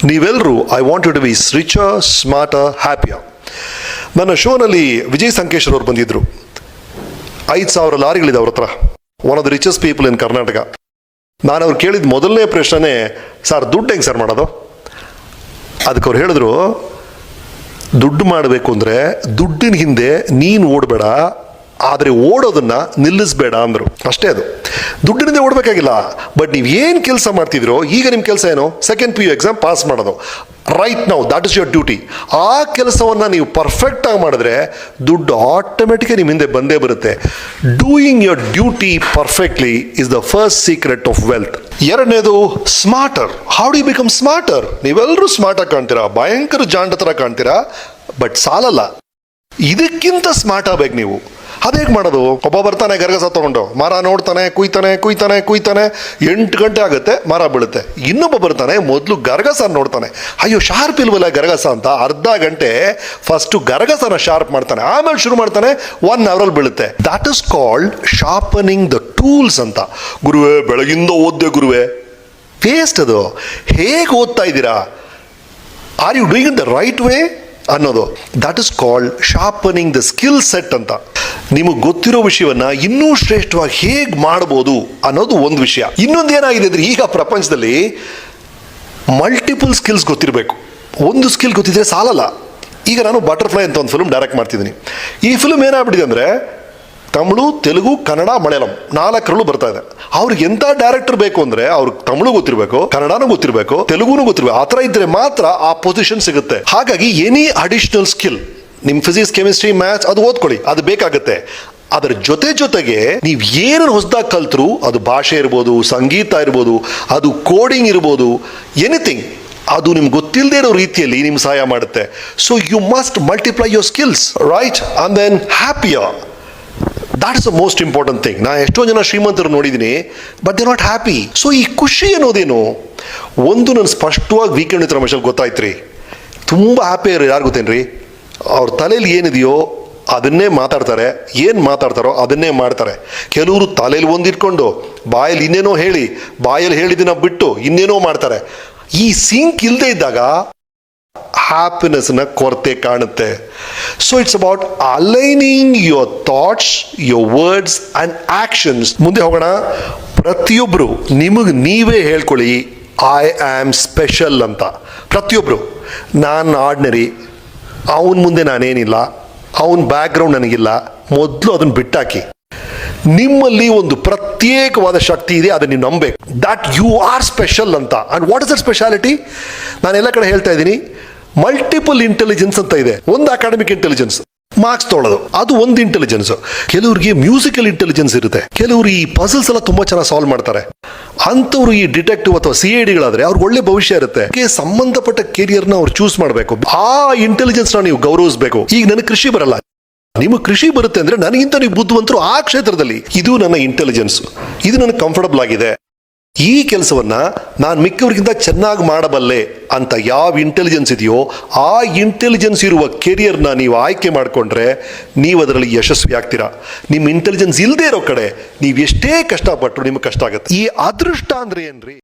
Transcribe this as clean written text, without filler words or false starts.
ನೀವೆಲ್ಲರೂ I want you to be richer, smarter, happier. ನನ್ನ ಶೋನಲ್ಲಿ ವಿಜಯ್ ಸಂಕೇಶ್ವರ್ ಅವರು ಬಂದಿದ್ದರು. 5,000 ಲಾರಿಗಳಿದೆ ಅವ್ರ ಹತ್ರ. One of the richest people in Karnataka. ನಾನು ಅವ್ರು ಕೇಳಿದ ಮೊದಲನೇ ಪ್ರಶ್ನೆ, ಸರ್ ದುಡ್ಡು ಹೆಂಗೆ ಸರ್ ಮಾಡೋದು? ಅದಕ್ಕೆ ಅವ್ರು ಹೇಳಿದ್ರು, ದುಡ್ಡು ಮಾಡಬೇಕು ಅಂದರೆ ದುಡ್ಡಿನ ಹಿಂದೆ ನೀನು ಓಡಬೇಡ, ಆದರೆ ಓಡೋದನ್ನ ನಿಲ್ಲಿಸಬೇಡ ಅಂದರು. ಅಷ್ಟೇ, ಅದು ದುಡ್ಡಿನಿಂದ ಓಡಬೇಕಾಗಿಲ್ಲ. ಬಟ್ ನೀವು ಏನು ಕೆಲಸ ಮಾಡ್ತಿದ್ರೋ, ಈಗ ನಿಮ್ಮ ಕೆಲಸ ಏನು? ಸೆಕೆಂಡ್ PU ಎಕ್ಸಾಮ್ ಪಾಸ್ ಮಾಡೋದು. Right now that is your duty. ಆ ಕೆಲಸವನ್ನು ನೀವು ಪರ್ಫೆಕ್ಟಾಗಿ ಮಾಡಿದ್ರೆ ದುಡ್ಡು ಆಟೋಮೆಟಿಕಾಗಿ ನಿಮ್ಮ ಹಿಂದೆ ಬಂದೇ ಬರುತ್ತೆ. Doing your duty perfectly is the first secret of wealth. ಎರಡನೇದು smarter. How do you become smarter? ನೀವೆಲ್ಲರೂ ಸ್ಮಾರ್ಟಾಗಿ ಕಾಣ್ತೀರಾ, ಭಯಂಕರ ಜಾಂಡ ಥರ ಕಾಣ್ತೀರಾ, ಬಟ್ ಸಾಲಲ್ಲ. ಇದಕ್ಕಿಂತ ಸ್ಮಾರ್ಟ್ ಆಗಬೇಕು ನೀವು. ಅದೇಗೆ ಮಾಡೋದು? ಒಬ್ಬ ಬರ್ತಾನೆ ಗರಗಸ ತಗೊಂಡು, ಮರ ನೋಡ್ತಾನೆ, ಕುಯ್ತಾನೆ 8 ಗಂಟೆ ಆಗುತ್ತೆ, ಮರ ಬೀಳುತ್ತೆ. ಇನ್ನೊಬ್ಬ ಬರ್ತಾನೆ, ಮೊದಲು ಗರಗಸ ನೋಡ್ತಾನೆ, ಅಯ್ಯೋ ಶಾರ್ಪ್ ಇಲ್ವಲ್ಲ ಗರಗಸ ಅಂತ. ಅರ್ಧ ಗಂಟೆ ಫಸ್ಟು ಗರಗಸನ ಶಾರ್ಪ್ ಮಾಡ್ತಾನೆ, ಆಮೇಲೆ ಶುರು ಮಾಡ್ತಾನೆ, 1 ಅವರಲ್ಲಿ ಬೀಳುತ್ತೆ. That is called sharpening the tools ಅಂತ. ಗುರುವೇ, ಬೆಳಗಿಂದ ಓದ್ದೆ ಗುರುವೇ, ವೇಸ್ಟ್ ಅದು. ಹೇಗೆ ಓದ್ತಾ ಇದ್ದೀರಾ? Are you doing it the right way ಅನ್ನೋದು. That is called sharpening the skill set ಅಂತ. ನಿಮಗೆ ಗೊತ್ತಿರೋ ವಿಷಯವನ್ನ ಇನ್ನೂ ಶ್ರೇಷ್ಠವಾಗಿ ಹೇಗೆ ಮಾಡ್ಬೋದು ಅನ್ನೋದು ಒಂದು ವಿಷಯ. ಇನ್ನೊಂದು ಏನಾಗಿದೆ ಅಂದರೆ, ಈಗ ಪ್ರಪಂಚದಲ್ಲಿ ಮಲ್ಟಿಪಲ್ ಸ್ಕಿಲ್ಸ್ ಗೊತ್ತಿರಬೇಕು. ಒಂದು ಸ್ಕಿಲ್ ಗೊತ್ತಿದ್ರೆ ಸಾಲಲ್ಲ. ಈಗ ನಾನು ಬಟರ್ಫ್ಲೈ ಅಂತ ಒಂದು ಫಿಲ್ಮ್ ಡೈರೆಕ್ಟ್ ಮಾಡ್ತಿದ್ದೀನಿ. ಈ ಫಿಲ್ಮ್ ಏನಾಗ್ಬಿಟ್ಟಿದೆ ಅಂದರೆ, ತಮಿಳು, ತೆಲುಗು, ಕನ್ನಡ, ಮಲಯಾಳಂ 4ರಲ್ಲೂ ಬರ್ತಾ ಇದೆ. ಅವ್ರಿಗೆ ಎಂಥ ಡೈರೆಕ್ಟರ್ ಬೇಕು ಅಂದರೆ, ಅವ್ರಿಗೆ ತಮಿಳು ಗೊತ್ತಿರಬೇಕು, ಕನ್ನಡನೂ ಗೊತ್ತಿರಬೇಕು, ತೆಲುಗುನೂ ಗೊತ್ತಿರಬೇಕು. ಆ ಥರ ಇದ್ರೆ ಮಾತ್ರ ಆ ಪೊಸಿಷನ್ ಸಿಗುತ್ತೆ. ಹಾಗಾಗಿ ಎನಿ ಅಡಿಷನಲ್ ಸ್ಕಿಲ್, ನಿಮ್ಮ ಫಿಸಿಕ್ಸ್, ಕೆಮಿಸ್ಟ್ರಿ, ಮ್ಯಾಥ್ಸ್ ಅದು ಓದ್ಕೊಳ್ಳಿ, ಅದು ಬೇಕಾಗುತ್ತೆ. ಅದರ ಜೊತೆಗೆ ನೀವು ಏನನ್ನು ಹೊಸದಾಗಿ ಕಲ್ತರೂ, ಅದು ಭಾಷೆ ಇರ್ಬೋದು, ಸಂಗೀತ ಇರ್ಬೋದು, ಅದು ಕೋಡಿಂಗ್ ಇರ್ಬೋದು, ಎನಿಥಿಂಗ್, ಅದು ನಿಮ್ಗೆ ಗೊತ್ತಿಲ್ಲದೆ ಇರೋ ರೀತಿಯಲ್ಲಿ ನಿಮ್ಗೆ ಸಹಾಯ ಮಾಡುತ್ತೆ. So you must multiply your skills, right? And then happier. That is the most important thing. ನಾನು ಎಷ್ಟೋ ಜನ ಶ್ರೀಮಂತರು ನೋಡಿದ್ದೀನಿ, but they not happy. So ಈ ಖುಷಿ ಅನ್ನೋದೇನು? ಒಂದು ನನ್ನ ಸ್ಪಷ್ಟವಾಗಿ ವೀಕೆಂಡ್ ವಿತ್ ರಮೇಶಲ್ಲಿ ಗೊತ್ತಾಯ್ತು ರೀ. ತುಂಬ ಹ್ಯಾಪಿ ಇರೋ ಯಾರು ಗೊತ್ತೇನ್ರಿ? ಅವ್ರ ತಲೆಯಲ್ಲಿ ಏನಿದೆಯೋ ಅದನ್ನೇ ಮಾತಾಡ್ತಾರೆ, ಏನು ಮಾತಾಡ್ತಾರೋ ಅದನ್ನೇ ಮಾಡ್ತಾರೆ. ಕೆಲವರು ತಲೆಯಲ್ಲಿ ಒಂದಿಟ್ಕೊಂಡು ಬಾಯಲ್ಲಿ ಇನ್ನೇನೋ ಹೇಳಿ, ಬಾಯಲ್ಲಿ ಹೇಳಿದ್ದನ್ನ ಬಿಟ್ಟು ಇನ್ನೇನೋ ಮಾಡ್ತಾರೆ. ಈ ಸಿಂಕ್ ಇಲ್ಲದೆ ಇದ್ದಾಗ ಹ್ಯಾಪಿನೆಸ್ನ ಕೊರತೆ ಕಾಣುತ್ತೆ. So it's about aligning your thoughts, your words and actions. ಮುಂದೆ ಹೋಗೋಣ. ಪ್ರತಿಯೊಬ್ಬರು ನಿಮಗೆ ನೀವೇ ಹೇಳ್ಕೊಳ್ಳಿ, ಐ ಆಮ್ ಸ್ಪೆಷಲ್ ಅಂತ. ಪ್ರತಿಯೊಬ್ಬರು, ನಾನು ಆರ್ಡಿನರಿ, ಅವನ ಮುಂದೆ ನಾನೇನಿಲ್ಲ, ಅವನ ಬ್ಯಾಕ್ಗ್ರೌಂಡ್ ನನಗಿಲ್ಲ, ಮೊದಲು ಅದನ್ನು ಬಿಟ್ಟಾಕಿ. ನಿಮ್ಮಲ್ಲಿ ಒಂದು ಪ್ರತ್ಯೇಕವಾದ ಶಕ್ತಿ ಇದೆ, ಅದನ್ನು ನೀವು ನಂಬಬೇಕು. ದಟ್ ಯು ಆರ್ ಸ್ಪೆಷಲ್ ಅಂತ. And what is that speciality? ನಾನೆಲ್ಲ ಕಡೆ ಹೇಳ್ತಾ ಇದ್ದೀನಿ, ಮಲ್ಟಿಪಲ್ ಇಂಟೆಲಿಜೆನ್ಸ್ ಅಂತ ಇದೆ. ಒಂದು ಅಕಾಡೆಮಿಕ್ ಇಂಟೆಲಿಜೆನ್ಸ್, ಮಾರ್ಕ್ಸ್ ತೊಗೊಳ್ಳೋದು, ಅದು ಒಂದು ಇಂಟೆಲಿಜೆನ್ಸ್. ಕೆಲವರಿಗೆ ಮ್ಯೂಸಿಕಲ್ ಇಂಟೆಲಿಜೆನ್ಸ್ ಇರುತ್ತೆ, ಕೆಲವರು ಈ ಪಜಲ್ಸ್ ಎಲ್ಲ ತುಂಬ ಚೆನ್ನಾಗಿ ಸಾಲ್ವ್ ಮಾಡ್ತಾರೆ. ಅಂಥವ್ರು ಈ ಡಿಟೆಕ್ಟಿವ್ ಅಥವಾ CIDಗಳಾದರೆ ಅವ್ರಿಗೆ ಒಳ್ಳೆ ಭವಿಷ್ಯ ಇರುತ್ತೆ. ಸಂಬಂಧಪಟ್ಟ ಕೆರಿಯರ್ನ ಅವ್ರು ಚೂಸ್ ಮಾಡಬೇಕು. ಆ ಇಂಟೆಲಿಜೆನ್ಸ್ನ ನೀವು ಗೌರವಿಸಬೇಕು. ಈಗ ನನಗೆ ಕೃಷಿ ಬರಲ್ಲ, ನಿಮಗೆ ಕೃಷಿ ಬರುತ್ತೆ ಅಂದರೆ ನನಗಿಂತ ನೀವು ಬುದ್ಧಿವಂತರು ಆ ಕ್ಷೇತ್ರದಲ್ಲಿ. ಇದು ನನ್ನ ಇಂಟೆಲಿಜೆನ್ಸ್, ಇದು ನನಗೆ ಕಂಫರ್ಟಬಲ್ ಆಗಿದೆ. ಈ ಕೆಲಸವನ್ನ ನಾನು ಮಿಕ್ಕವರಿಗಿಂತ ಚೆನ್ನಾಗಿ ಮಾಡಬಲ್ಲೆ ಅಂತ ಯಾವ ಇಂಟೆಲಿಜೆನ್ಸ್ ಇದೆಯೋ, ಆ ಇಂಟೆಲಿಜೆನ್ಸ್ ಇರುವ ಕೆರಿಯರ್ನ ನೀವು ಆಯ್ಕೆ ಮಾಡಿಕೊಂಡ್ರೆ ನೀವು ಅದರಲ್ಲಿ ಯಶಸ್ವಿ ಆಗ್ತೀರಾ. ನಿಮ್ಮ ಇಂಟೆಲಿಜೆನ್ಸ್ ಇಲ್ಲದೆ ಇರೋ ಕಡೆ ನೀವು ಎಷ್ಟೇ ಕಷ್ಟಪಟ್ಟರು ನಿಮಗೆ ಕಷ್ಟ ಆಗುತ್ತೆ. ಈ ಅದೃಷ್ಟ ಅಂದ್ರೆ ಏನ್ರಿ?